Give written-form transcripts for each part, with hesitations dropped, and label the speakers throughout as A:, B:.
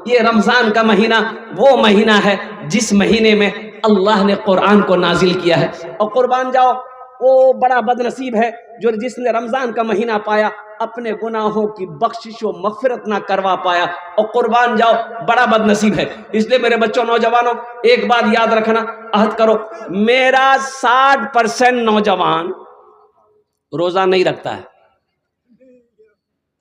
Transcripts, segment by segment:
A: ये रमजान का महीना वो महीना है जिस महीने में अल्लाह ने कुरान को नाजिल किया है। और कुर्बान जाओ वो बड़ा बदनसीब है जो जिसने रमजान का महीना पाया, अपने गुनाहों की बख्शिश व मगफिरत ना करवा पाया। और कुर्बान जाओ बड़ा बदनसीब है। इसलिए मेरे बच्चों, नौजवानों, एक बात याद रखना, अहद करो, मेरा 60% नौजवान रोजा नहीं रखता है।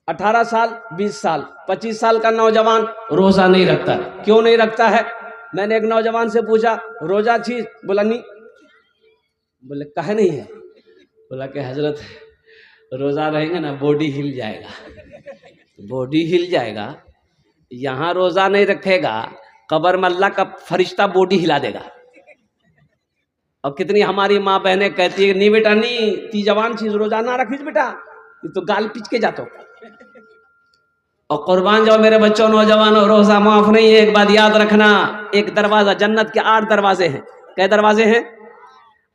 A: 18 साल, 20 साल, 25 साल का नौजवान रोजा नहीं रखता। क्यों नहीं रखता है? मैंने एक नौजवान से पूछा, रोजा थी? बोला नहीं। बोले कहे नहीं है? बोला कि हजरत रोजा रहेंगे ना बॉडी हिल जाएगा। बॉडी हिल जाएगा, यहाँ रोजा नहीं रखेगा, कब्र में अल्लाह का फरिश्ता बॉडी हिला देगा। और कितनी हमारी माँ बहनें कहती है नहीं बेटा नहीं, ती जवान चीज रोजा ना रखीज बेटा, ये तो गाल पिच के जातो। और कुर्बान जाओ मेरे बच्चों, नौजवानों, रोजा माफ नहीं है। एक बात याद रखना, एक दरवाजा, जन्नत के 8 दरवाजे हैं। कै दरवाजे हैं?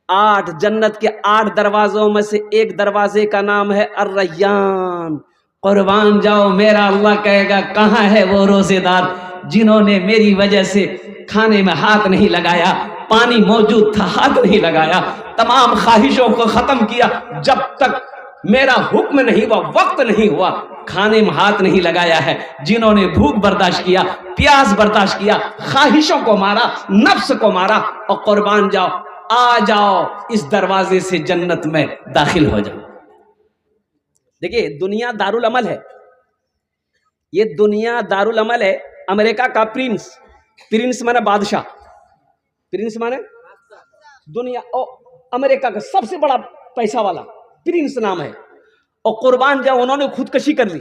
A: 8। जन्नत के 8 दरवाजों में से एक दरवाजे का नाम है अर्रय्यान। कुर्बान जाओ, मेरा अल्लाह कहेगा कहाँ है वो रोजेदार जिन्होंने मेरी वजह से खाने में हाथ नहीं लगाया, पानी मौजूद था हाथ नहीं लगाया, तमाम ख्वाहिशों को खत्म किया, जब तक मेरा हुक्म नहीं हुआ, वक्त नहीं हुआ, खाने में हाथ नहीं लगाया है। जिन्होंने भूख बर्दाश्त किया, प्यास बर्दाश्त किया, ख्वाहिशों को मारा, नफ्स को मारा। और कुर्बान जाओ, आ जाओ इस दरवाजे से जन्नत में दाखिल हो जाओ। देखिए दुनिया दारुल अमल है, ये दुनिया दारुल अमल है। अमेरिका का प्रिंस, प्रिंस माने बादशाह, प्रिंस माने दुनिया, और अमेरिका का सबसे बड़ा पैसा वाला प्रिंस नाम है। और कुर्बान जाओ उन्होंने खुदकुशी कर ली।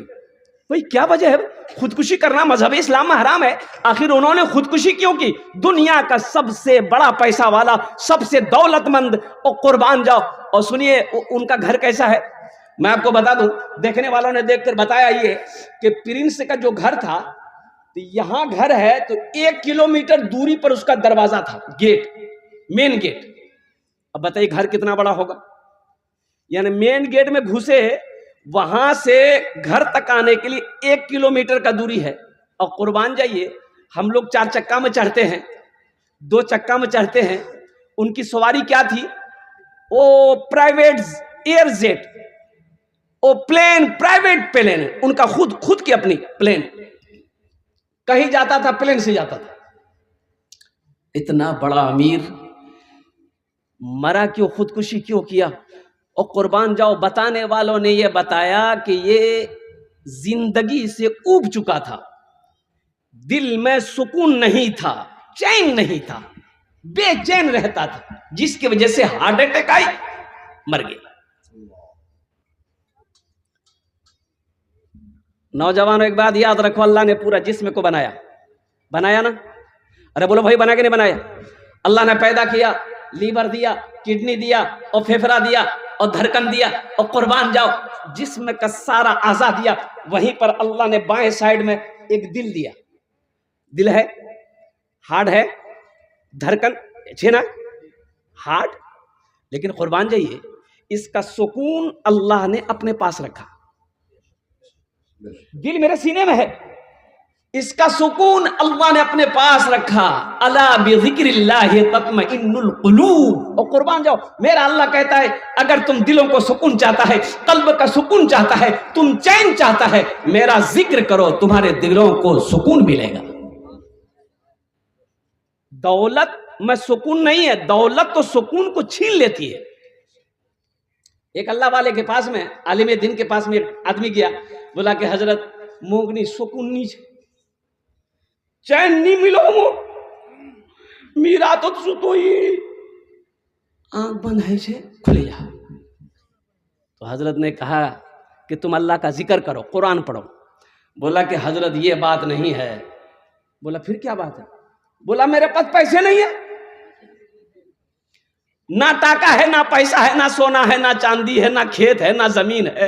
A: भाई क्या वजह है? खुदकुशी करना मजहब इस्लाम में हराम है। आखिर उन्होंने खुदकुशी क्यों की? दुनिया का सबसे बड़ा पैसा वाला, सबसे दौलतमंद। और कुर्बान जाओ, और सुनिए उनका घर कैसा है, मैं आपको बता दूं, देखने वालों ने देखकर बताया ये कि प्रिंस का जो घर था, तो यहां घर है तो 1 किलोमीटर दूरी पर उसका दरवाजा था, गेट, मेन गेट। अब बताइए घर कितना बड़ा होगा। यानी मेन गेट में घुसे, वहां से घर तक आने के लिए 1 किलोमीटर का दूरी है। और कुर्बान जाइए, हम लोग 4 चक्का में चढ़ते हैं, 2 चक्का में चढ़ते हैं, उनकी सवारी क्या थी? वो प्राइवेट एयर जेट, वो प्लेन, प्राइवेट प्लेन, उनका खुद की अपनी प्लेन, कहीं जाता था प्लेन से जाता था। इतना बड़ा अमीर मरा क्यों, खुदकुशी क्यों किया? और कुर्बान जाओ बताने वालों ने यह बताया कि ये जिंदगी से ऊब चुका था, दिल में सुकून नहीं था, चैन नहीं था, बेचैन रहता था, जिसकी वजह से हार्ट अटैक आई, मर गया। नौजवानों एक बात याद रखो, अल्लाह ने पूरा जिस्म को बनाया ना? अरे बोलो भाई बना के नहीं बनाया? अल्लाह ने पैदा किया, लीवर दिया, किडनी दिया, और फेफड़ा दिया, और धड़कन दिया, और कुर्बान जाओ जिस्म का सारा आज़ा दिया। वहीं पर अल्लाह ने बाएं साइड में एक दिल दिया। दिल है, हार्ट है, धड़कन है ना, हार्ट। लेकिन कुर्बान जाइए, इसका सुकून अल्लाह ने अपने पास रखा। दिल मेरे सीने में है, इसका सुकून अल्लाह ने अपने पास रखा। अला बिज़िक्रिल्लाहि तत्मइन्नुल कुलूब। और कुर्बान जाओ, मेरा अल्लाह कहता है अगर तुम दिलों को सुकून चाहता है, कल्ब का सुकून चाहता है, तुम चैन चाहता है, मेरा जिक्र करो, तुम्हारे दिलों को सुकून मिलेगा। दौलत में सुकून नहीं है, दौलत तो सुकून को छीन लेती है। एक अल्लाह वाले के पास में, आलिम दिन के पास में एक आदमी गया, बोला कि हजरत मोगनी सुकून नहीं, चैन नहीं मिलो, मीरा तो सुतोई, आंख बंद है छे, खुले जा। तो हजरत ने कहा कि तुम अल्लाह का जिक्र करो, कुरान पढ़ो। बोला कि हजरत ये बात नहीं है। बोला फिर क्या बात है? बोला मेरे पास पैसे नहीं है, ना टाका है, ना पैसा है, ना सोना है, ना चांदी है, ना खेत है, ना जमीन है।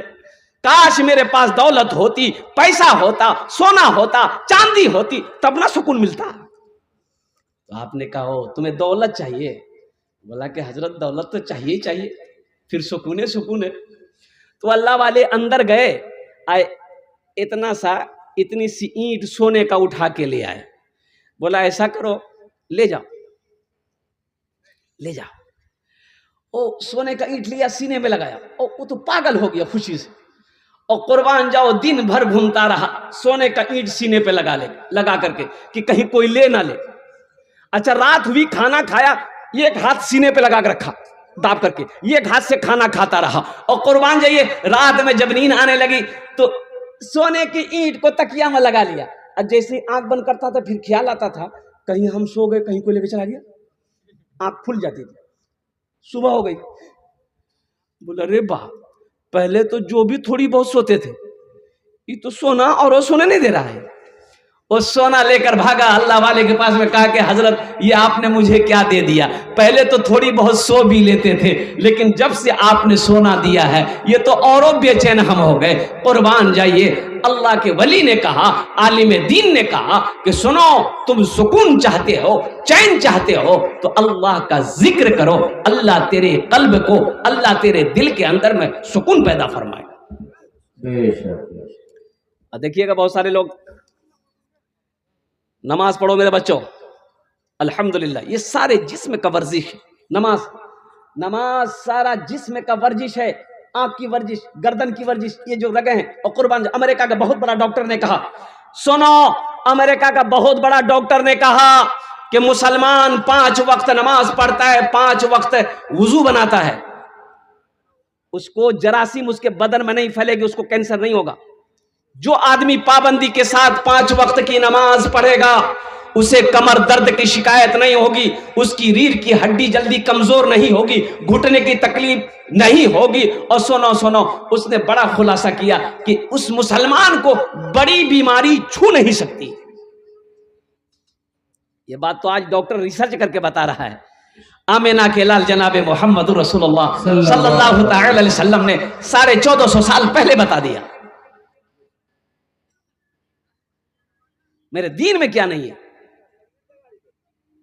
A: काश मेरे पास दौलत होती, पैसा होता, सोना होता, चांदी होती, तब ना सुकून मिलता। तो आपने कहा हो तुम्हें दौलत चाहिए? बोला कि हजरत दौलत तो चाहिए ही चाहिए, फिर सुकून है। तो अल्लाह वाले अंदर गए, आए, इतना सा इतनी सी ईंट सोने का उठा के ले आए। बोला ऐसा करो, ले जाओ ले जाओ। ओ सोने का ईंट लिया, सीने में लगाया। ओ वो तो पागल हो गया खुशी से। और कुर्बान जाओ दिन भर घूमता रहा, सोने का ईंट सीने पे लगा करके कि कहीं कोई ले ना ले। अच्छा रात हुई, खाना खाया, एक हाथ सीने पे लगा कर रखा दाब करके, एक हाथ से खाना खाता रहा। और कुर्बान जाइए रात में जब नींद आने लगी तो सोने की ईंट को तकिया में लगा लिया। और जैसे आंख बंद करता था फिर ख्याल आता था कहीं हम सो गए, कहीं कोई लेके चला गया। आंख खुल जाती थी, सुबह हो गई। बोला रे बाप, पहले तो जो भी थोड़ी बहुत सोते थे, ये तो सोना और वो सोने नहीं दे रहा है। वो सोना लेकर भागा, अल्लाह वाले के पास में, कहा कि हजरत ये आपने मुझे क्या दे दिया, पहले तो थोड़ी बहुत सो भी लेते थे, लेकिन जब से आपने सोना दिया है ये तो औरों बेचैन हम हो गए। कुर्बान जाइए, अल्लाह के वली ने कहा, आलिम दीन ने कहा कि सुनो, तुम सुकून चाहते हो, चैन चाहते हो तो अल्लाह का जिक्र करो, अल्लाह तेरे कल्ब को, अल्लाह तेरे दिल के अंदर में सुकून पैदा फरमाएगा। देखिएगा बहुत सारे लोग, नमाज पढ़ो मेरे बच्चों, अल्हम्दुलिल्लाह, ये सारे जिस्म का वर्जिश है। नमाज सारा जिस्म का वर्जिश है। आंख की वर्जिश, गर्दन की वर्जिश, ये जो रगे हैं। और कुर्बान, अमेरिका का बहुत बड़ा डॉक्टर ने कहा, सुनो, अमेरिका का बहुत बड़ा डॉक्टर ने कहा कि मुसलमान 5 वक्त नमाज पढ़ता है, 5 वक्त वुजू बनाता है, उसको जरासीम उसके बदन में नहीं फैलेगी, उसको कैंसर नहीं होगा। जो आदमी पाबंदी के साथ 5 वक्त की नमाज पढ़ेगा उसे कमर दर्द की शिकायत नहीं होगी, उसकी रीढ़ की हड्डी जल्दी कमजोर नहीं होगी, घुटने की तकलीफ नहीं होगी। और सुनो, उसने बड़ा खुलासा किया कि उस मुसलमान को बड़ी बीमारी छू नहीं सकती। ये बात तो आज डॉक्टर रिसर्च करके बता रहा है। आमिना के लाल जनाबे मोहम्मद रसूलुल्लाह सल्लल्लाहु अलैहि वसल्लम ने 1450 साल पहले बता दिया। मेरे दीन में क्या नहीं है।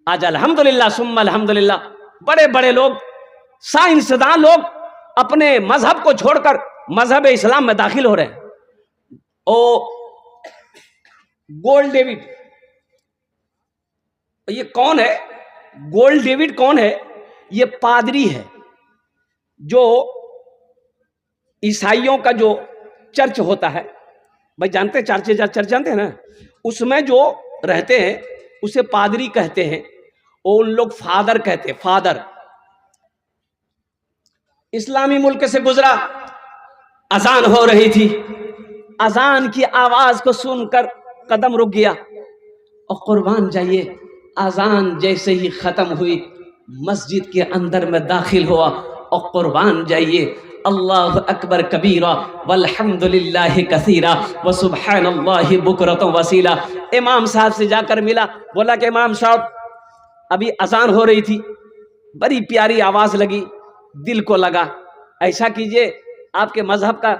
A: आज अल्हम्दुलिल्लाह सुम्मा अल्हम्दुलिल्लाह, बड़े बड़े लोग, साइंसदान लोग अपने मजहब को छोड़कर मजहब इस्लाम में दाखिल हो रहे हैं। ओ गोल्ड डेविड, ये कौन है? गोल्ड डेविड कौन है? ये पादरी है जो ईसाइयों का जो चर्च होता है, भाई जानते हैं, चर्च जानते हैं ना, उसमें जो रहते हैं उसे पादरी कहते हैं, और उन लोग फादर कहते हैं, फादर। इस्लामी मुल्क से गुजरा, अजान हो रही थी, अजान की आवाज को सुनकर कदम रुक गया। और कुर्बान जाइए, अजान जैसे ही खत्म हुई मस्जिद के अंदर में दाखिल हुआ, और कुर्बान जाइए, अल्लाह अकबर कबीरा वल्हम्दुलिल्लाहि कसीरा व सुब्हानल्लाहि बुकरतन वसीला। इमाम साहब से जाकर मिला, बोला कि इमाम साहब अभी अजान हो रही थी, बड़ी प्यारी आवाज़ लगी, दिल को लगा, ऐसा कीजिए आपके मजहब का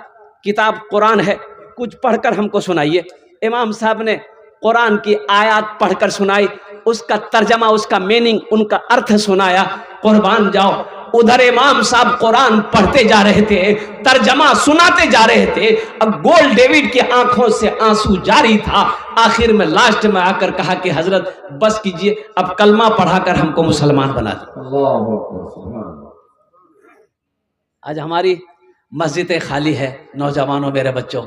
A: किताब कुरान है, कुछ पढ़कर हमको सुनाइए। इमाम साहब ने कुरान की आयत पढ़कर सुनाई, उसका तर्जमा, उसका मीनिंग, उनका अर्थ सुनाया। कुर्बान जाओ, उधर इमाम साहब कुरान पढ़ते जा रहे थे, तर्जमा सुनाते जा रहे थे। अब गोल्ड डेविड की आंखों से आंसू जारी था। आखिर में लास्ट में आकर कहा कि हजरत बस कीजिए, अब कलमा पढ़ाकर हमको मुसलमान बना दो। आज हमारी मस्जिदें खाली है। नौजवानों, मेरे बच्चों,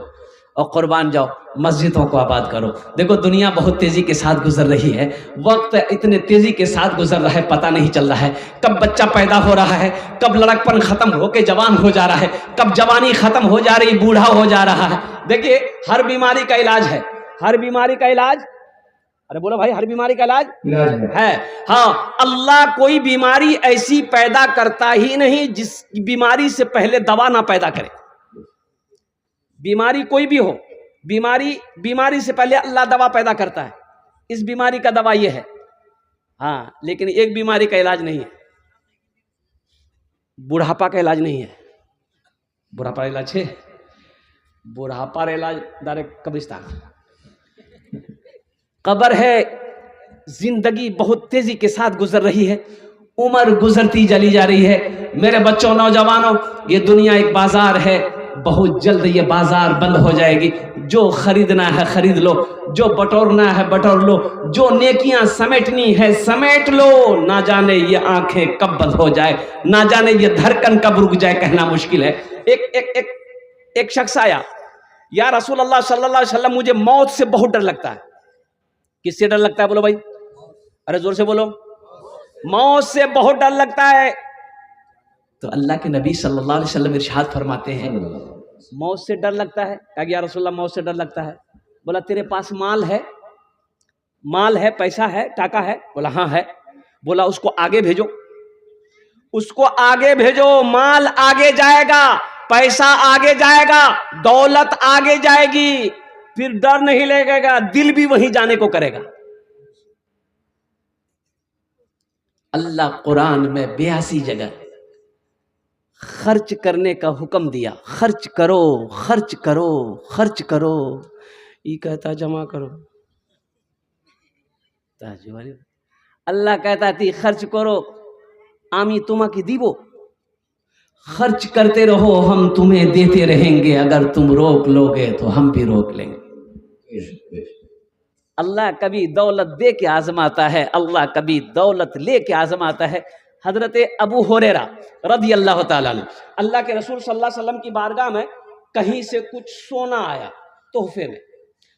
A: और कुर्बान जाओ, मस्जिदों को आबाद करो। देखो दुनिया बहुत तेजी के साथ गुजर रही है, वक्त इतने तेजी के साथ गुजर रहा है, पता नहीं चल रहा है कब बच्चा पैदा हो रहा है, कब लड़कपन खत्म होके जवान हो जा रहा है, कब जवानी खत्म हो जा रही बूढ़ा हो जा रहा है। देखिए हर बीमारी का इलाज है, हर बीमारी का इलाज, अरे बोलो भाई, हर बीमारी का इलाज है। हाँ, अल्लाह कोई बीमारी ऐसी पैदा करता ही नहीं जिस बीमारी से पहले दवा ना पैदा करे। बीमारी कोई भी हो, बीमारी से पहले अल्लाह दवा पैदा करता है। इस बीमारी का दवा ये है, हाँ, लेकिन एक बीमारी का इलाज नहीं है, बुढ़ापा का इलाज नहीं है। बुढ़ापा का इलाज है, बुढ़ापा का इलाज डायरेक्ट कब्रिस्तान, कब्र है। जिंदगी बहुत तेजी के साथ गुजर रही है, उम्र गुजरती चली जा रही है। मेरे बच्चों, नौजवानों, ये दुनिया एक बाजार है, बहुत जल्द ये बाजार बंद हो जाएगी। जो खरीदना है खरीद लो, जो बटोरना है बटोर लो, जो नेकियां समेटनी है समेट लो। ना जाने ये आंखें कब बंद हो जाए, ना जाने ये धड़कन कब रुक जाए, कहना मुश्किल है। एक शख्स आया, या रसूल अल्लाह सल्लल्लाहु अलैहि वसल्लम मुझे मौत से बहुत डर लगता है। किससे डर लगता है बोलो भाई, अरे जोर से बोलो। मौत से बहुत डर लगता है। तो अल्लाह के नबी सल्लल्लाहु अलैहि वसल्लम इरशाद फरमाते हैं, मौत से डर लगता है? कहा या रसूलल्लाह मौत से डर लगता है। बोला तेरे पास माल है? माल है, पैसा है, टाका है? बोला हाँ है। बोला उसको आगे भेजो, उसको आगे भेजो, माल आगे जाएगा, पैसा आगे जाएगा, दौलत आगे जाएगी, फिर डर नहीं लगेगा, दिल भी वहीं जाने को करेगा। अल्लाह कुरान में 82 जगह खर्च करने का हुक्म दिया। खर्च करो, खर्च करो, खर्च करो। ये कहता जमा करो, अल्लाह कहता थी खर्च करो, आमी तुम्हें दीबो। खर्च करते रहो, हम तुम्हें देते रहेंगे, अगर तुम रोक लोगे तो हम भी रोक लेंगे। अल्लाह कभी दौलत दे के आजमाता है, अल्लाह कभी दौलत ले के आजमाता है। हजरत अबू हुरैरा रज़ी अल्लाह ताला अन्हु, अल्लाह के रसूल सल्लल्लाहु अलैहि वसल्लम की बारगाह में कहीं से कुछ सोना आया तोहफे में,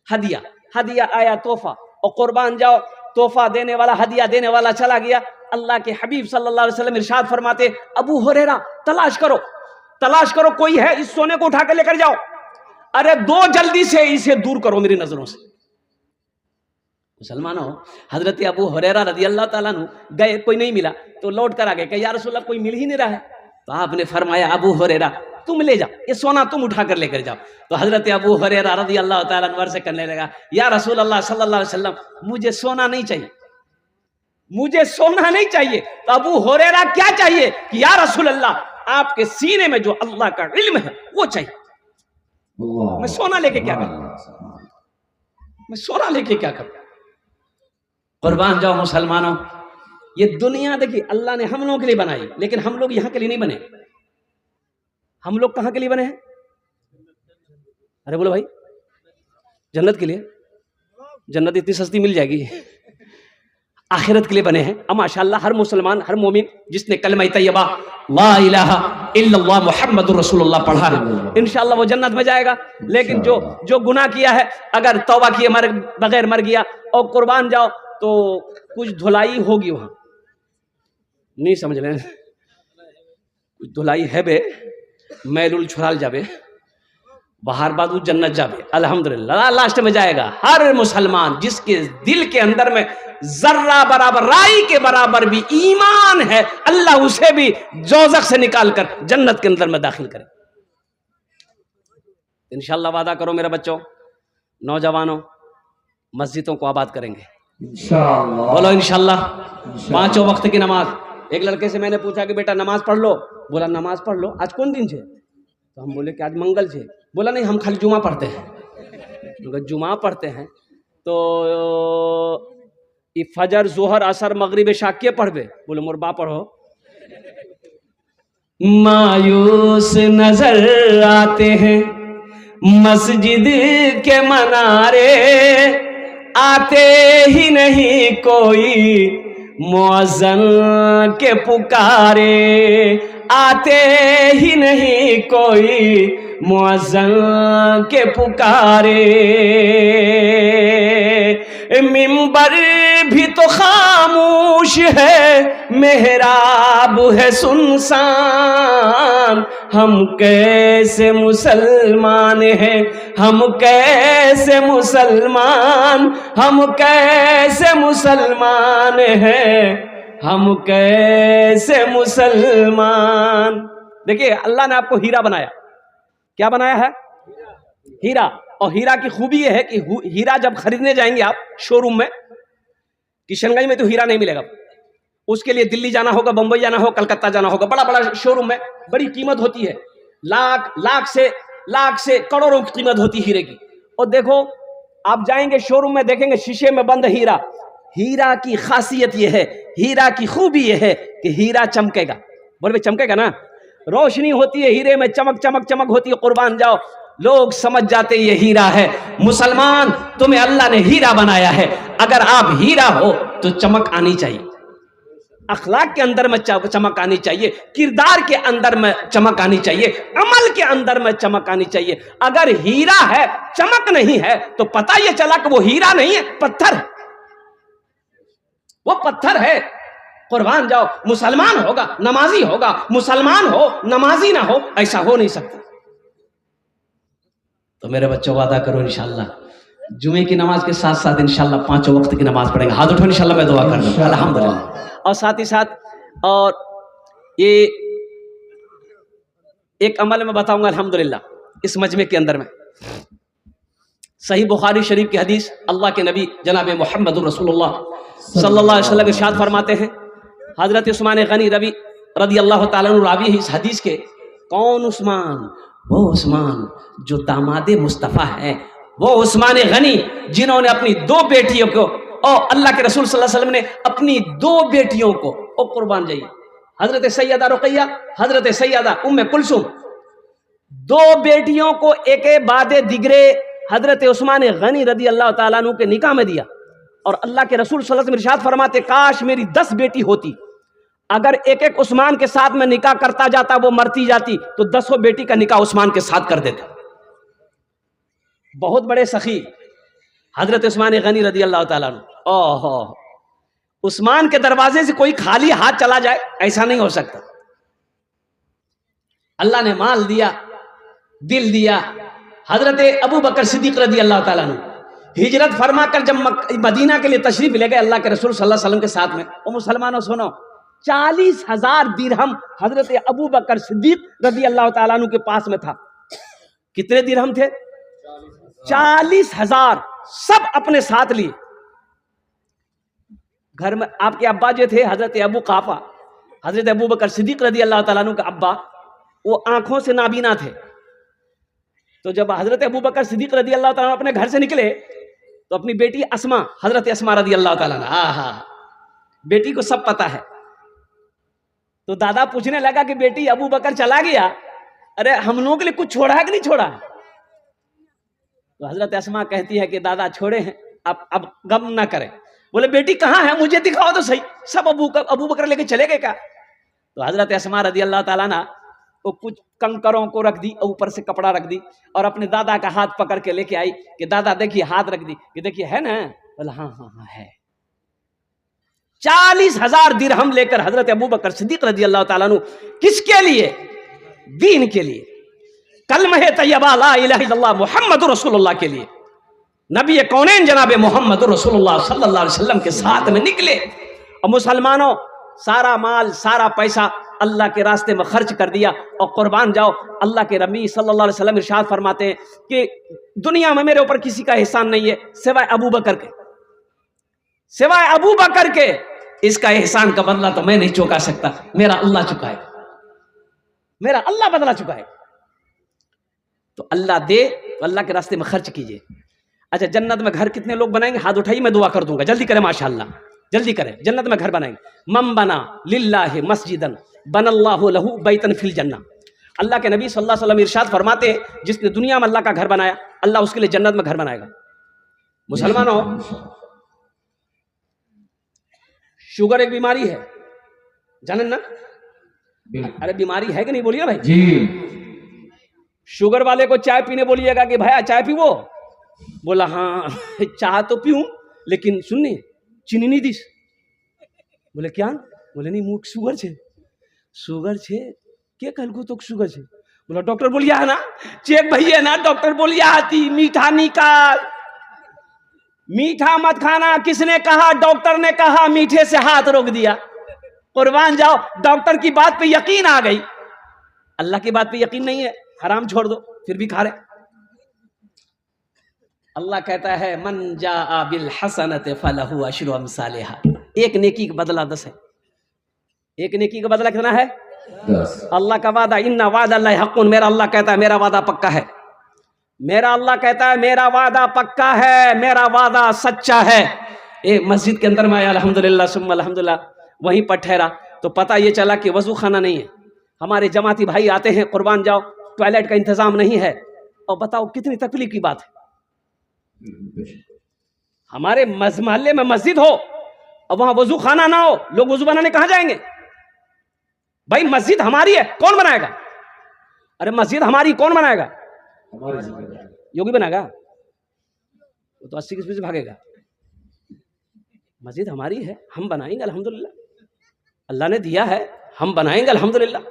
A: हदिया, हदिया आया तोहफा, और कुर्बान जाओ, तोहफा देने वाला, हदिया देने वाला चला गया। अल्लाह के हबीब सल्लल्लाहु अलैहि वसल्लम इरशाद फरमाते, अबू हुरैरा तलाश करो, तलाश करो, कोई है, इस सोने को उठा के लेकर जाओ। अरे दो जल्दी से इसे दूर करो मेरी नजरों से। मुसलमानों, हजरत अबू हुरैरा रज़ी अल्लाह ताला अन्हु गए, कोई नहीं मिला, तो लौट कर आ गए, कहा या रसूलल्लाह कोई मिल ही नहीं रहा है। तो आपने फरमाया अबू हुरैरा तुम ले जाओ, ये सोना तुम उठा कर लेकर जाओ। तो हजरत अबू हुरैरा रज़ी अल्लाह ताला अन्हु से करने लगा, या रसूलल्लाह सल्लल्लाहु अलैहि वसल्लम मुझे सोना नहीं चाहिए, मुझे सोना नहीं चाहिए। तो अबू हुरैरा क्या चाहिए कि या रसूलल्लाह आपके सीने में जो अल्लाह का इल्म है वो चाहिए। मैं सोना लेके क्या करूं, मैं सोना लेके क्या करूं। कुर्बान जाओ मुसलमानों, ये दुनिया देखिए अल्लाह ने हम लोगों के लिए बनाई, लेकिन हम लोग यहां के लिए नहीं बने। हम लोग कहां के लिए बने हैं? अरे बोलो भाई, जन्नत के लिए। जन्नत इतनी सस्ती मिल जाएगी, आखिरत के लिए बने हैं। अब माशाअल्लाह हर मुसलमान, हर मोमिन जिसने कलमा तैयबा ला इलाहा इल्लल्लाह मुहम्मदुर रसूलुल्लाह पढ़ा है, इंशाअल्लाह वो जन्नत में जाएगा। लेकिन जो गुनाह किया है, अगर तौबा किए बगैर मर गया, और कुर्बान जाओ तो कुछ धुलाई होगी वहां, नहीं समझ रहे, कुछ धुलाई है बे, मैलुल छुड़ाल जाबे, बाहर बादू जन्नत जाबे अल्हम्दुलिल्लाह। लास्ट में जाएगा हर मुसलमान जिसके दिल के अंदर में जर्रा बराबर, राई के बराबर भी ईमान है, अल्लाह उसे भी जोज़ख से निकाल कर जन्नत के अंदर में दाखिल करे। इंशाअल्लाह वादा करो मेरे बच्चों, नौजवानों, मस्जिदों को आबाद करेंगे इंशाअल्लाह। बोलो इंशाअल्लाह। 5 वक्त की नमाज। एक लड़के से मैंने पूछा कि बेटा नमाज पढ़ लो, बोला नमाज पढ़ लो, आज कौन दिन है? तो हम बोले कि आज मंगल है। बोला नहीं, हम खाली जुमा पढ़ते हैं। अगर जुमा पढ़ते हैं तो फजर जोहर असर मगरिब शाकिए पढ़बे? बोले मोर बा पढ़ो। मायूस नजर आते हैं मस्जिद के मनारे, आते ही नहीं कोई मुअज्जिन के पुकारे, आते ही नहीं कोई मुअज्जिन के पुकारे। मिंबर भी तो खामोश है, मेहराब है सुनसान, हम कैसे मुसलमान हैं, हम कैसे मुसलमान, हम कैसे मुसलमान हैं, हम कैसे मुसलमान। देखिए अल्लाह ने आपको हीरा बनाया। क्या बनाया है? हीरा। और हीरा की खूबी यह है कि हीरा जब खरीदने जाएंगे आप शोरूम में, किशनगंज में तो हीरा नहीं मिलेगा, उसके लिए दिल्ली जाना होगा, बंबई जाना होगा, कलकत्ता जाना होगा। बड़ा बड़ा शोरूम में बड़ी कीमत होती है, लाख से करोड़ों की कीमत होती है हीरे की। और देखो आप जाएंगे शोरूम में, देखेंगे शीशे में बंद हीरा। हीरा की खासियत यह है, हीरा की खूबी यह है कि हीरा चमकेगा। बोले चमकेगा ना, रोशनी होती है हीरे में, चमक चमक चमक होती है। कुर्बान जाओ, लोग समझ जाते ये हीरा है। मुसलमान, तुम्हें अल्लाह ने हीरा बनाया है। अगर आप हीरा हो तो चमक आनी चाहिए, अखलाक के अंदर में चमक आनी चाहिए, किरदार के अंदर में चमक आनी चाहिए, अमल के अंदर में चमक आनी चाहिए। अगर हीरा है चमक नहीं है तो पता ये चला कि वो हीरा नहीं है, पत्थर है, वो पत्थर है। कुर्बान जाओ, मुसलमान होगा नमाजी होगा, मुसलमान हो नमाजी ना हो, ऐसा हो नहीं सकता। तो मेरे बच्चों वादा करो इंशाल्लाह जुमे की नमाज के साथ साथ इंशाल्लाह 5 वक्त की नमाज पढ़ेंगे। हाथ उठो इंशाल्लाह, मैं दुआ कर दूंगा अल्हम्दुलिल्लाह। और साथ ही साथ और ये एक अमल में बताऊंगा अल्हम्दुलिल्लाह इस मजमे के अंदर में। सही बुखारी शरीफ की हदीस, अल्लाह के नबी जनाब मोहम्मद रसूलुल्लाह सल्लल्लाहु अलैहि वसल्लम इरशाद फरमाते हैं, हजरत उस्मान गनी रदी अल्लाह ताला अन्हु रावी है इस हदीस के। कौन उस्मान? वो उस्मान जो दामादे मुस्तफ़ा है, वो उस्मान गनी जिन्होंने अपनी 2 बेटियों को, और अल्लाह के रसूल सल्लल्लाहु अलैहि वसल्लम ने अपनी 2 बेटियों को, ओ कुर्बान जाइए, हजरत सैयदा रुकैया, हजरत सैयदा उम्मे कुलसुम, 2 बेटियों को एक बादे दिगरे हजरत उस्मान गनी रदी अल्लाह ताला अन्हु के निकाह में दिया। और अल्लाह के रसूल सल्लल्लाहु अलैहि वसल्लम इरशाद फरमाते, काश मेरी 10 बेटी होती, अगर एक एक उस्मान के साथ में निकाह करता जाता, वो मरती जाती, तो 10 बेटी का निकाह उस्मान के साथ कर देता। बहुत बड़े सखी हजरत उस्मान गनी रदी अल्लाह ताला अन्हु। ओहो, उस्मान के दरवाजे से कोई खाली हाथ चला जाए ऐसा नहीं हो सकता। अल्लाह ने माल दिया, दिल दिया। हजरत अबू बकर सिद्दीक रदी अल्लाह ताला अन्हु हिजरत फरमा कर जब मदीना के लिए तशरीफ ले गए अल्लाह के रसूल सल्लल्लाहु अलैहि वसल्लम के साथ में, और मुसलमानों सुनो, 40,000 दिरहम हजरत अबू बकर सिद्दीक रदी अल्लाह ताला अन्हु के पास में था। कितने दिरहम थे? 40,000, सब अपने साथ लिए। घर में आपके अब्बा जो थे हजरत अबू काफा, हजरत अबू बकर सिद्दीक रदी अल्लाह ताला अन्हु का अब्बा, वो आंखों से नाबीना थे। तो जब हजरत अबू बकर सिद्दीक रदी अल्लाह ताला अपने घर से निकले तो अपनी बेटी अस्मा, हजरत अस्मा रदी अल्लाह ताला, आहा, बेटी को सब पता है। तो दादा पूछने लगा कि बेटी अबू बकर चला गया, अरे हम लोगों के लिए कुछ छोड़ा है कि नहीं छोड़ा? तो हजरत अस्मा कहती है कि दादा छोड़े हैं, अब गम ना करें। बोले बेटी कहाँ है, मुझे दिखाओ तो सही, सब अबू बकर लेके चले गए क्या? तो हजरत अस्मा रदी अल्लाह ताला ना वो कुछ कंकरों को रख दी, ऊपर से कपड़ा रख दी, और अपने दादा का हाथ पकड़ के लेके आई कि दादा देखिए, हाथ रख दी कि देखिए है ना? बोला हाँ हाँ हाँ है। 40,000 दिरहम लेकर हजरत अबू बकर सिद्दीक रदी अल्लाह ताला अन्हु, किसके लिए? दीन के लिए, कलमा तैयबा ला इलाहा इल्लल्लाह मुहम्मदुर रसूलुल्लाह के लिए, नबी कौनैन जनाब मोहम्मद रसूलुल्लाह सल्लल्लाहु अलैहि वसल्लम के साथ में निकले। और मुसलमानों, सारा माल सारा पैसा अल्लाह के रास्ते में खर्च कर दिया। और कुर्बान जाओ, अल्लाह के नबी सल्लल्लाहु अलैहि वसल्लम इरशाद फरमाते हैं कि दुनिया में मेरे ऊपर किसी का एहसान नहीं है सिवाय अबू बकर के, सिवाय अबू बकर के। इसका एहसान का बदला तो मैं नहीं चुका सकता, मेरा अल्लाह चुकाएगा, मेरा अल्लाह बदला चुकाएगा। तो अल्लाह दे, अल्लाह के रास्ते में खर्च कीजिए। अच्छा, जन्नत में घर कितने लोग बनाएंगे? हाथ उठाइए, मैं दुआ कर दूंगा। जल्दी करें माशाअल्लाह, जल्दी करें। जन्नत में घर बनाएंगे। मम बना लिल्लाहि मस्जिदन बनल्लाहु लहू बैतन फिल जन्नह। अल्लाह के नबी सल्लल्लाहु अलैहि वसल्लम इरशाद फरमाते हैं, जिसने दुनिया में अल्लाह का घर बनाया, अल्लाह उसके लिए जन्नत में घर बनाएगा। मुसलमानों, शुगर एक बीमारी है, जाने ना? अरे बीमारी है कि नहीं, बोलिए भाई जी। शुगर वाले को चाय पीने बोलिएगा कि भैया चाय पीवो, बोला हाँ चाय तो पीऊं, लेकिन सुननी चीनी नहीं दीस। बोले क्या? बोले नहीं मुख शुगर छे। शुगर छे के कहल को तो शुगर छे? बोला डॉक्टर बोलिया है ना, चेक भैया ना, डॉक्टर बोलिया आती मीठा निकाल, मीठा मत खाना। किसने कहा? डॉक्टर ने कहा, मीठे से हाथ रोक दिया। कुर्बान जाओ, डॉक्टर की बात पे यकीन आ गई, अल्लाह की बात पे यकीन नहीं है, हराम छोड़ दो, फिर भी खा रहे। अल्लाह कहता है मन जाअ बिल हसनति फलहु अशरु अमसालिहा, एक नेकी का बदला 10 है। एक नेकी का बदला कितना है? 10। अल्लाह का वादा, इन्ना वादअल्लाहि हक़्क़ुन, मेरा अल्लाह कहता है मेरा वादा पक्का है, मेरा अल्लाह कहता है मेरा वादा पक्का है, मेरा वादा सच्चा है। एक मस्जिद के अंदर में आया, अल्हम्दुलिल्लाह सुम्मा अल्हम्दुलिल्लाह, वहीं पर ठहरा तो पता ये चला कि वजू खाना नहीं है। हमारे जमाती भाई आते हैं, कुर्बान जाओ, टॉयलेट का इंतजाम नहीं है, और बताओ कितनी तकलीफ की बात है। हमारे मोहल्ले में मस्जिद हो और वहां वजू खाना ना हो, लोग वजू बनाने कहां जाएंगे? भाई मस्जिद हमारी है, कौन बनाएगा? अरे मस्जिद हमारी, कौन बनाएगा? योगी बनाएगा? वो तो 80 की स्पीड से भागेगा। मस्जिद हमारी है, हम बनाएंगे अल्हम्दुलिल्लाह, अल्लाह ने दिया है, हम बनाएंगे अल्हम्दुलिल्लाह।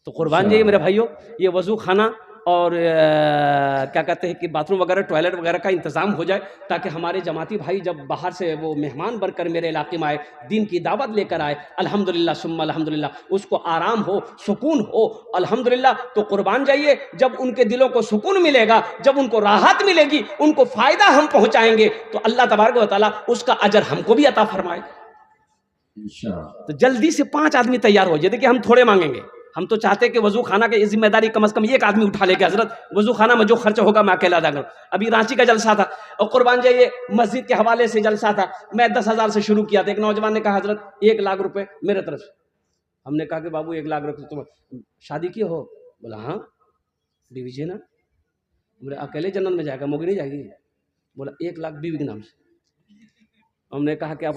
A: तो कुर्बान जाइए मेरे भाइयों, ये वजू खाना और क्या कहते हैं कि बाथरूम वगैरह, टॉयलेट वगैरह का इंतज़ाम हो जाए, ताकि हमारे जमाती भाई जब बाहर से वो मेहमान बनकर मेरे इलाके में आए, दीन की दावत लेकर आए, अल्हम्दुलिल्लाह सुम्मा अल्हम्दुलिल्लाह, उसको आराम हो, सुकून हो, अल्हम्दुलिल्लाह। तो कुर्बान जाइए, जब उनके दिलों को सुकून मिलेगा, जब उनको राहत मिलेगी, उनको फ़ायदा हम पहुँचाएंगे, तो अल्लाह तबारक व तआला उसका अजर हमको भी अता फरमाएगा। तो जल्दी से 5 आदमी तैयार हो जाए। देखिए हम थोड़े मांगेंगे, हम तो चाहते हैं कि वजू खाना की जिम्मेदारी कम से कम एक आदमी उठा लेके, हजरत वजू खाना में जो खर्च होगा मैं अकेला अदा करूं। अभी रांची का जलसा था और कुर्बान जाइए मस्जिद के हवाले से जलसा था, मैं 10,000 से शुरू किया था। एक नौजवान ने कहा हजरत 1 लाख रुपए मेरे तरफ से। हमने कहा कि बाबू 1 लाख रुपये, तुम शादी की हो? बोला हाँ। बीवी जी ना? बोले अकेले जन्नत में जाएगा, मोगी नहीं जाएगी? बोला 1 लाख बीवी के नाम से। हमने कहा कि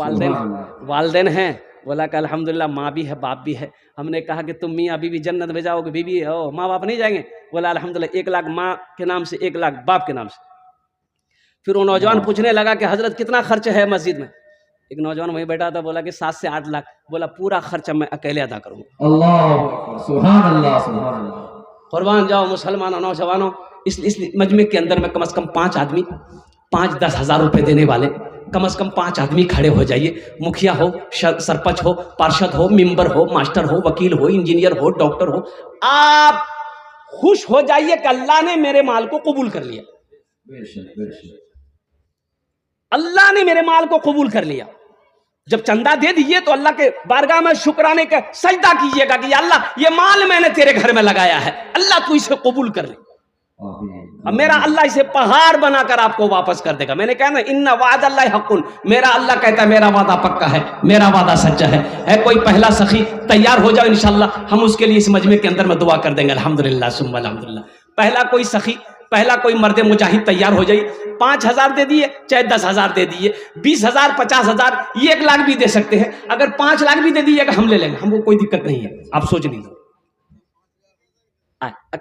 A: वालदेन हैं? बोला कि अल्हम्दुलिल्लाह माँ भी है, बाप भी है। हमने कहा कि तुम मियाँ बीवी जन्नत में जाओगे, बीवी हो, माँ बाप नहीं जाएंगे? बोला अल्हम्दुलिल्लाह 1 लाख माँ के नाम से, 1 लाख बाप के नाम से। फिर वो नौजवान पूछने लगा कि हजरत कितना खर्च है मस्जिद में? एक नौजवान वहीं बैठा था, बोला कि 7 से 8 लाख। बोला पूरा खर्चा मैं अकेले अदा करूँगा।
B: अल्लाह सुभान अल्लाह सुभान अल्लाह।
A: कुर्बान जाओ मुसलमानों, नौजवानों, इस मजमे के अंदर में कम से कम 5 आदमी, 5-10 हज़ार रुपये देने वाले, कम से कम 5 आदमी खड़े हो जाइए। मुखिया हो, सरपंच हो, पार्षद हो, मेंबर हो, मास्टर हो, वकील हो, इंजीनियर हो, डॉक्टर हो, आप खुश हो जाइए कि अल्लाह ने मेरे माल को कबूल कर लिया। अल्लाह ने मेरे माल को कबूल कर लिया। जब चंदा दे दिए तो अल्लाह के बारगाह में शुक्राने का सजदा कीजिएगा कि या अल्लाह ये माल मैंने तेरे घर में लगाया है, अल्लाह तू इसे कबूल कर ले। अब मेरा अल्लाह इसे पहाड़ बनाकर आपको वापस कर देगा। मैंने कहा ना इन्ना वादल्लाहि हक़्क़ुन, मेरा अल्लाह कहता है मेरा वादा पक्का है, मेरा वादा सच्चा है। कोई पहला सखी तैयार हो जाओ, इंशाअल्लाह हम उसके लिए इस मजमे के अंदर में दुआ कर देंगे अल्हम्दुलिल्लाह सुम्मा अल्हम्दुलिल्लाह। पहला कोई सखी, पहला कोई मर्द मुजाहिद तैयार हो जाइए। 5,000 दे दिए, चाहे 10,000 दे दिए, 20,000, 50,000, 1 लाख भी दे सकते हैं। अगर 5 लाख भी दे दीजिएगा हम ले लेंगे, हमको कोई दिक्कत नहीं है, आप सोच लीजिए।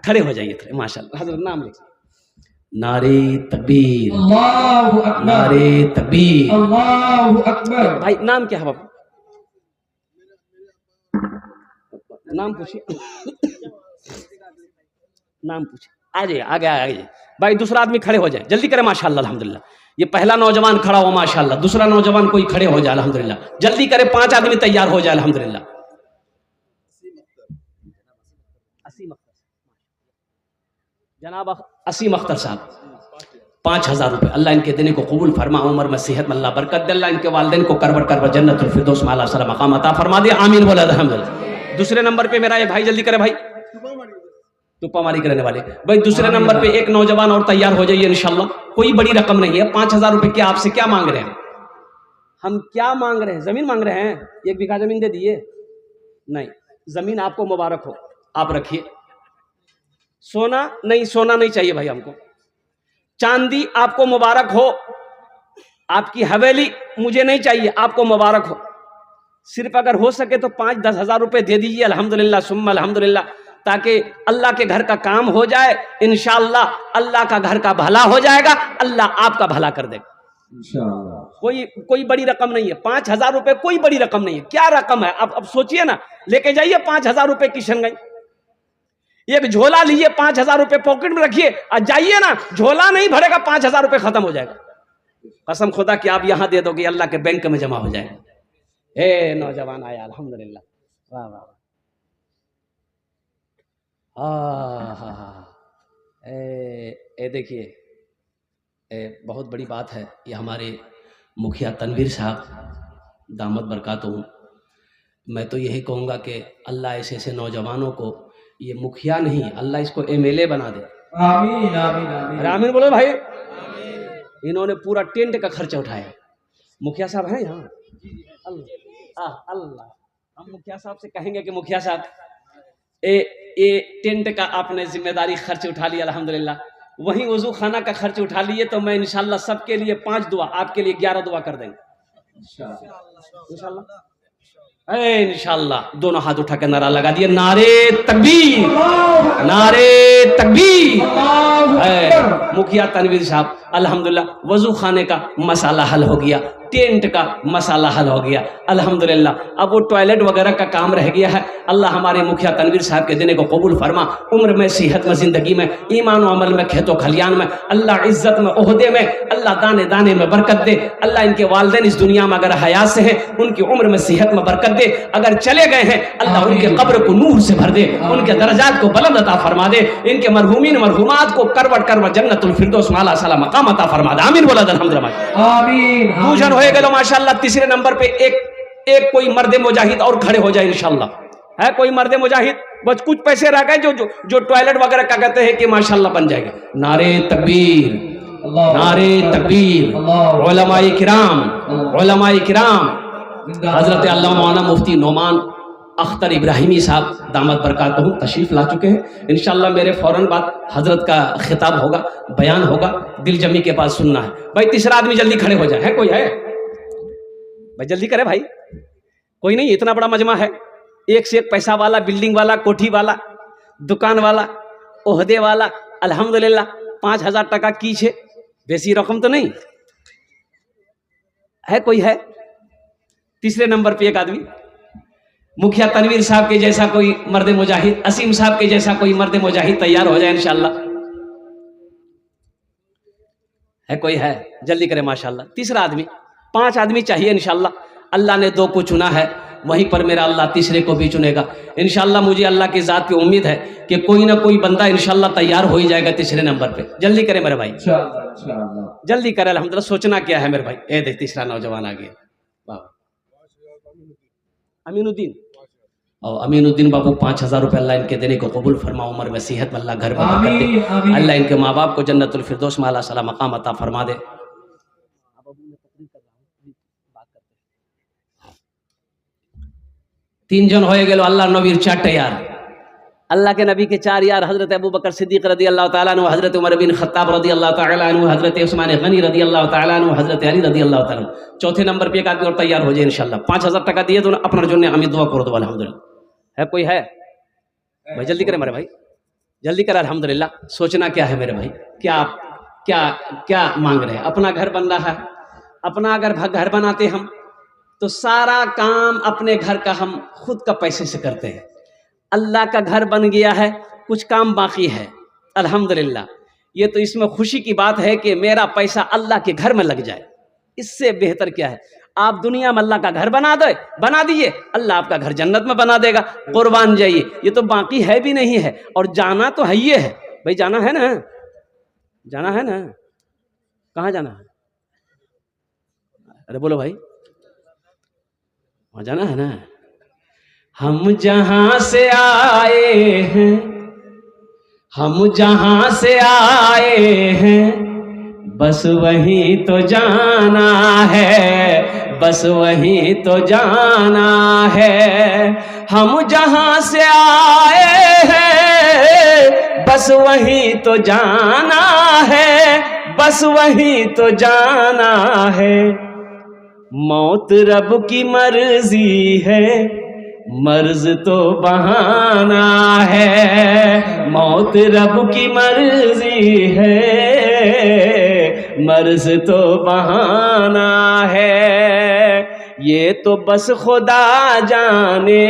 A: खड़े हो जाइए थोड़े, माशाअल्लाह। हजरत नाम लिखिए। नारे तकबीर,
B: अल्लाहु अकबर,
A: नारे तकबीर,
B: अल्लाहु अकबर।
A: भाई नाम क्या है बाबू? नाम पूछिए, नाम पूछिए। आ जाइए, आगे आ जाइए भाई। दूसरा आदमी खड़े हो जाए, जल्दी करें माशाअल्लाह अल्हम्दुलिल्लाह। ये पहला नौजवान खड़ा हो माशाअल्लाह, दूसरा नौजवान कोई खड़े हो जाए अल्हम्दुलिल्लाह। जल्दी करें, 5 आदमी तैयार हो जाए अल्हम्दुलिल्लाह। जनाब असीम अख्तर साहब 5,000 रुपये, अल्लाह इनके देने को कबूल फरमा, उम्र में सेहत में अल्लाह बरकत दे, अल्लाह इनके वालिदैन को करबर जन्नतुल फिरदौस में आला सलाम मकाम अता फरमा दे, आमीन बोला अल्हम्दुलिल्लाह। दूसरे नंबर पे मेरा ये भाई, जल्दी करे भाई, तुप्पामारी करने वाले भाई। दूसरे नंबर पे एक नौजवान और तैयार हो जाइए इंशाल्लाह। कोई बड़ी रकम नहीं है, 5,000 रुपये की आपसे क्या मांग रहे हैं? हम क्या मांग रहे हैं? जमीन मांग रहे हैं, 1 बीघा जमीन दे दिए? नहीं, जमीन आपको मुबारक हो, आप रखिए। सोना नहीं, सोना नहीं चाहिए भाई हमको। चांदी आपको मुबारक हो, आपकी हवेली मुझे नहीं चाहिए, आपको मुबारक हो। सिर्फ अगर हो सके तो 5-10 हज़ार रुपये दे दीजिए अल्हम्दुलिल्लाह सुम्मा अल्हम्दुलिल्लाह, ताकि अल्लाह के घर का काम हो जाए। इंशाअल्लाह अल्लाह का घर का भला हो जाएगा, अल्लाह आपका भला कर देगा इंशाअल्लाह। कोई बड़ी रकम नहीं है, 5,000 रुपये कोई बड़ी रकम नहीं है। क्या रकम है अब सोचिए ना। लेके जाइए 5,000 रुपये किशनगंज, एक झोला लिए, 5,000 रुपये पॉकेट में रखिए और जाइए ना, झोला नहीं भरेगा, 5,000 रुपये खत्म हो जाएगा। कसम खुदा कि आप यहां दे दोगे, अल्लाह के बैंक में जमा हो जाएगा। हे नौजवान आया अल्हम्दुलिल्लाह, वाह वाह। देखिए बहुत बड़ी बात है। ये हमारे मुखिया तनवीर साहब दामद बरकातहू, मैं तो यही कहूँगा कि अल्लाह ऐसे ऐसे नौजवानों को, ये मुखिया नहीं, अल्लाह इसको MLA बना दे।
B: आमीन आमीन आमीन,
A: आमीन बोलो भाई। इन्होंने पूरा टेंट का खर्चा उठाया। मुखिया साहब हैं यहाँ? अल्लाह, हम मुखिया साहब से कहेंगे कि मुखिया साहब ये टेंट का आपने जिम्मेदारी खर्च उठा लिया अल्हम्दुलिल्लाह। वहीं वजू खाना का खर्च उठा लिए तो मैं इंशाल्लाह सबके लिए 5 दुआ, आपके लिए 11 दुआ कर देंगे इंशाल्लाह। इंशाल्लाह दोनों हाथ उठा के नारा लगा दिए, नारे तकबीर, नारे तकबीर। मुखिया तनवीर साहब अल्हम्दुलिल्लाह वजू खाने का मसाला हल हो गया, टेंट का मसाला हल हो गया अल्हम्दुलिल्लाह। अब वो टॉयलेट वगैरह का काम रह गया है। अल्लाह हमारे मुखिया तनवीर साहब के देने को कबूल फरमा, उम्र में, सेहत में, जिंदगी में, ईमान और अमल में, खेतों खलियान में, अल्लाह इज्जत में, ओहदे में, अल्लाह दाने दाने में बरकत दे। अल्लाह इनके वालिदैन इस दुनिया में अगर हयात से हैं उनकी उम्र में, सेहत में बरकत दे। अगर चले गए हैं अल्लाह उनके कब्र को नूर से भर दे, उनके दर्जात को बुलंद अता फरमा दे, इनके मरहूमीन मरहूमात को करवट करवट जन्नतुल फिरदौस माला साला मकाम अता फरमा दे। आमीन बोला अल्हम्दुलिल्लाह आमीन। पूजन होए गए माशाअल्लाह। तीसरे नंबर पे एक कोई मर्द मुजाहिद और खड़े हो जाए इंशाअल्लाह। है कोई मर्द मुजाहिद, बस कुछ पैसे रह गए जो टॉयलेट वगैरह का कहते हैं कि माशाअल्लाह बन जाएगा। नारे तकबीर, नारे तकबीर। उलमाए किराम, उलमाए किराम, हजरत अल्लामा मौलाना मुफ्ती नोमान अख्तर इब्राहिमी साहब दामद बरकातहू तशरीफ ला चुके हैं। इंशाअल्लाह मेरे फौरन बाद हजरत का खिताब होगा, बयान होगा, दिल जमी के पास सुनना है। भाई तीसरा आदमी जल्दी खड़े हो जाए। है कोई है भाई, जल्दी करे भाई। कोई नहीं, इतना बड़ा मजमा है, एक से एक पैसा वाला, बिल्डिंग वाला, कोठी वाला, दुकान वाला, ओहदे वाला। अल्हम्दुलिल्लाह 5,000 टका की छे, बेसी रकम तो नहीं है। कोई है तीसरे नंबर पे एक आदमी, मुखिया तनवीर साहब के जैसा कोई मर्द मुजाहिद, असीम साहब के जैसा कोई मर्द मुजाहिद तैयार हो जाए इंशाअल्लाह। है कोई है, जल्दी करे माशाअल्लाह। तीसरा आदमी, 5 आदमी चाहिए इंशाअल्लाह। अल्लाह ने 2 को चुना है, वहीं पर मेरा अल्लाह तीसरे को भी चुनेगा इंशाअल्लाह। मुझे अल्लाह की ज़ात पे उम्मीद है कि कोई ना कोई बंदा इंशाअल्लाह तैयार हो ही जाएगा तीसरे नंबर पे। जल्दी करे मेरे भाई, जल्दी करे। अल्हम्दुलिल्लाह सोचना क्या है मेरे भाई। ए देख तीसरा नौजवान आ गया, वाह अमीनुद्दीन। और अमीनुद्दीन बाबू 5,000 रुपये अल्लाह इनके देने को कबूल फरमा, उम्र में, सेहत में अल्लाह घर में बरकत दे। अल्लाह इनके माँ बाप को जन्नतुल फिरदौस माला सला मकाम अता फरमा दे। 3 जन हो गए अल्लाह नबीर 4 यार, अल्लाह के नबी के 4 यार, हजरत अबू बकर सिद्दीक रदी अल्लाह ताला अन्हु, हजरत उमर बिन खत्ताब रदी अल्लाह ताला अन्हु, हजरत उस्मान गनी रदी अल्लाह ताला अन्हु, हजरत अली रदी अल्लाह ताला अन्हु। चौथे नंबर पे एक आदमी और तैयार हो जाए इंशाअल्लाह। 5,000 टका दिए तो अपना जो हमें दुआ कर दो अल्हम्दुलिल्लाह। है कोई है भाई, जल्दी करे मेरे भाई, जल्दी करे। अल्हम्दुलिल्लाह सोचना क्या है मेरे भाई, क्या क्या क्या मांग रहे हैं। अपना घर बन रहा है, अपना अगर घर बनाते हम तो सारा काम अपने घर का हम खुद का पैसे से करते हैं। अल्लाह का घर बन गया है, कुछ काम बाकी है अल्हम्दुलिल्लाह। ये तो इसमें खुशी की बात है कि मेरा पैसा अल्लाह के घर में लग जाए, इससे बेहतर क्या है। आप दुनिया में अल्लाह का घर बना दिए, अल्लाह आपका घर जन्नत में बना देगा। कुर्बान जाइए, ये तो बाकी है भी नहीं है, और जाना तो है ये है भाई। जाना है ना, जाना है ना, कहाँ जाना है? अरे बोलो भाई, वहाँ जाना है ना। हम जहाँ से आए हैं, हम जहाँ से आए हैं, बस वहीं तो जाना है, बस वहीं तो जाना है। हम जहाँ से आए हैं, बस वहीं तो जाना है, बस वहीं तो जाना है। मौत रब की मर्जी है, मर्ज तो बहाना है। मौत रब की मर्जी है, मर्ज तो बहाना है। ये तो बस खुदा जाने,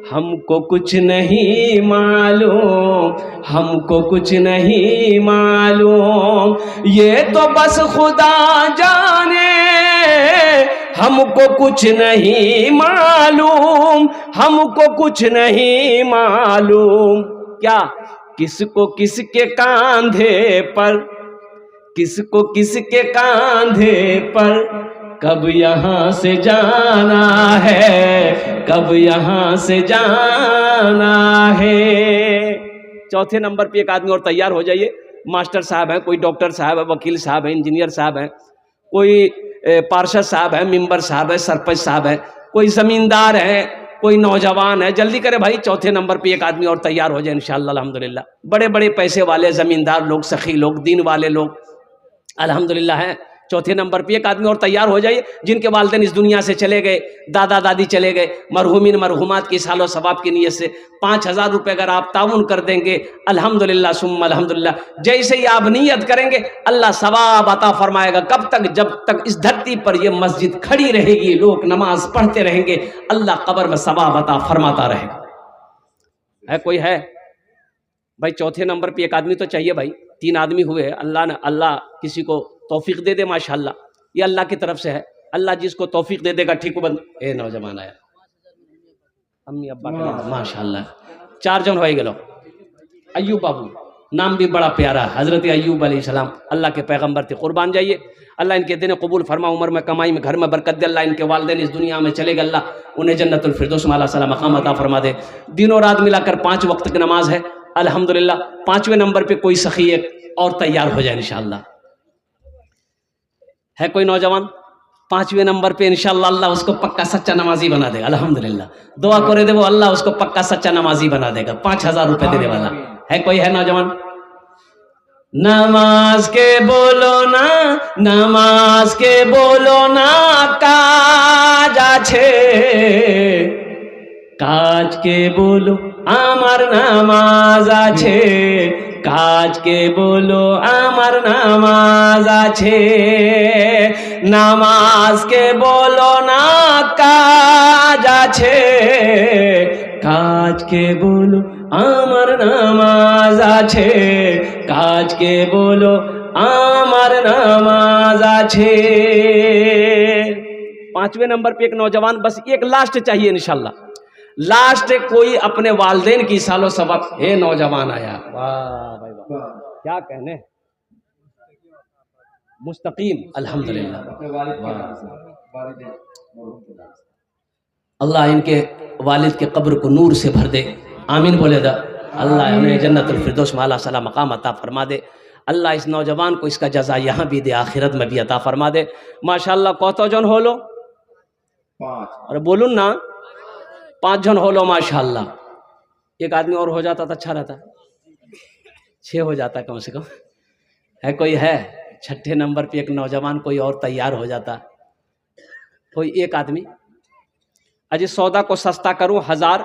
A: हमको कुछ नहीं मालूम, हमको कुछ नहीं मालूम। ये तो बस खुदा जाने, हमको कुछ नहीं मालूम, हमको कुछ नहीं मालूम। क्या किसको किसके कांधे पर, किसको किसके कांधे पर कब यहाँ से जाना है, कब यहाँ से जाना है। चौथे नंबर पे एक आदमी और तैयार हो जाइए। मास्टर साहब है, कोई डॉक्टर साहब है, वकील साहब है, इंजीनियर साहब है, कोई पार्षद साहब है, मेंबर साहब है, सरपंच साहब है, कोई जमींदार है, कोई नौजवान है, जल्दी करे भाई, चौथे नंबर पे एक आदमी और तैयार हो जाए इंशाअल्लाह अल्हम्दुलिल्लाह। बड़े बड़े पैसे वाले ज़मींदार लोग, सखी लोग, दीन वाले लोग अल्हम्दुलिल्लाह हैं। चौथे नंबर पे एक आदमी और तैयार हो जाइए, जिनके वालिदैन इस दुनिया से चले गए, दादा दादी चले गए, मरहूमिन मरहूमात की सालो सवाब की नीयत से 5,000 रुपये अगर आप ताउन कर देंगे अल्हम्दुलिल्लाह सुम्मा अल्हम्दुलिल्लाह, जैसे ही आप नीयत करेंगे अल्लाह सवाब अता फरमाएगा। कब तक? जब तक इस धरती पर यह मस्जिद खड़ी रहेगी, लोग नमाज पढ़ते रहेंगे, अल्लाह कब्र में सवाब अता फरमाता रहेगा। है कोई है भाई? चौथे नंबर पे एक आदमी तो चाहिए भाई। 3 आदमी हुए, अल्लाह किसी को तौफीक दे दे माशाल्लाह, ये अल्लाह की तरफ से है। अल्लाह जिसको तौफीक दे देगा ठीक बंद। ए नौजवान आया, अम्मी अब्बा का माशाल्लाह 4 जन हो गए। अय्यूब बाबू नाम भी बड़ा प्यारा, हज़रत अय्यूब अलैहिस्सलाम अल्लाह के पैगंबर थे। कुर्बान जाइए, अल्लाह इनके दिन कबूल फरमा, उम्र में कमाई में घर में बरकत दे। अल्लाह इनके वालिदैन इस दुनिया में चले गए, अल्लाह उन्हें जन्नतुल फिरदौस में अल्लाह मकाम अता फरमा दे। दिनों रात मिलाकर 5 वक्त की नमाज है अल्हम्दुलिल्लाह। 5वें नंबर पे कोई सखी एक और तैयार हो जाए इंशाअल्लाह। है कोई नौजवान? 5वें नंबर पे इंशाअल्लाह अल्लाह उसको पक्का सच्चा नमाजी बना देगा अल्हम्दुलिल्लाह। दुआ करे दे वो, अल्लाह उसको पक्का सच्चा नमाजी बना देगा। 5,000 रुपये देने वाला है कोई? है नौजवान? नमाज के बोलो ना, नमाज के बोलो ना, काज आछे, काज के बोलो आमार नामाज आछे, काज के बोलो आमार नामाज आछे, नामाज के बोलो ना, काज आछे, काज के बोलो आमार नामाज आछे, काज के बोलो आमार नामाज आछे। 5वें नंबर पे एक नौजवान, बस एक लास्ट चाहिए इंशाअल्लाह। लास्ट कोई अपने वालिदैन की सालो सबक। हे नौजवान आया, वाह भाई वाह, क्या कहने, मुस्तकीम अल्हम्दुलिल्लाह। अल्लाह इनके वालिद के कब्र को नूर से भर दे, आमीन बोले दा। अल्लाह उन्हें जन्नतुल फिरदौस में आला सला मकाम अता फरमा दे। अल्लाह इस नौजवान को इसका जज़ा यहाँ भी दे, आखिरत में भी अता फरमा दे। माशाअल्लाह कौतो जन हो लो?
B: 5।
A: अरे बोलून ना, 5 जन हो लो माशाअल्लाह। एक आदमी और हो जाता तो अच्छा रहता, 6 हो जाता कम से कम। है कोई? है 6ठे नंबर पे एक नौजवान कोई और तैयार हो जाता, कोई एक आदमी। अजी सौदा को सस्ता करूं, 1000,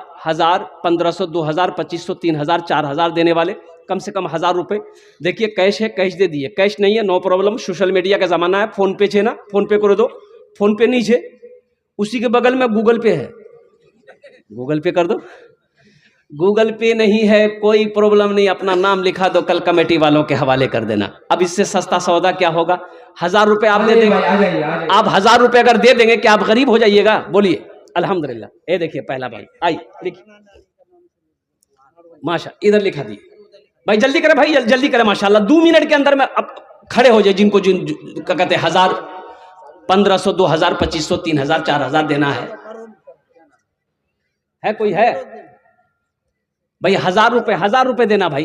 A: 1500, 2000, 2500, 3000, 4000 देने वाले कम से कम 1000 रुपये। देखिए कैश है, कैश दे दिए, कैश नहीं है नो प्रॉब्लम, सोशल मीडिया का ज़माना है, फ़ोन पे छे ना, फ़ोन पे कर दो, फ़ोन पे नहीं छे, उसी के बगल में गूगल पे है, गूगल पे कर दो। गूगल पे नहीं है कोई प्रॉब्लम नहीं, अपना नाम लिखा दो, कल कमेटी वालों के हवाले कर देना। अब इससे सस्ता सौदा क्या होगा? 1000 रुपये आप दे देंगे, आप 1000 रुपये अगर दे देंगे क्या आप गरीब हो जाइएगा? बोलिए अल्हम्दुलिल्लाह। ये देखिए पहला भाई, आई लिखिए माशा, इधर लिखा दिए भाई, जल्दी करें भाई, जल्दी करें माशाल्लाह। 2 मिनट के अंदर में अब खड़े हो जाए, जिनको जिन क्या कहते हैं 1000, 1500, 2000, 2500, 3000, 4000 देना है कोई? है भाई 1000 रुपये देना भाई,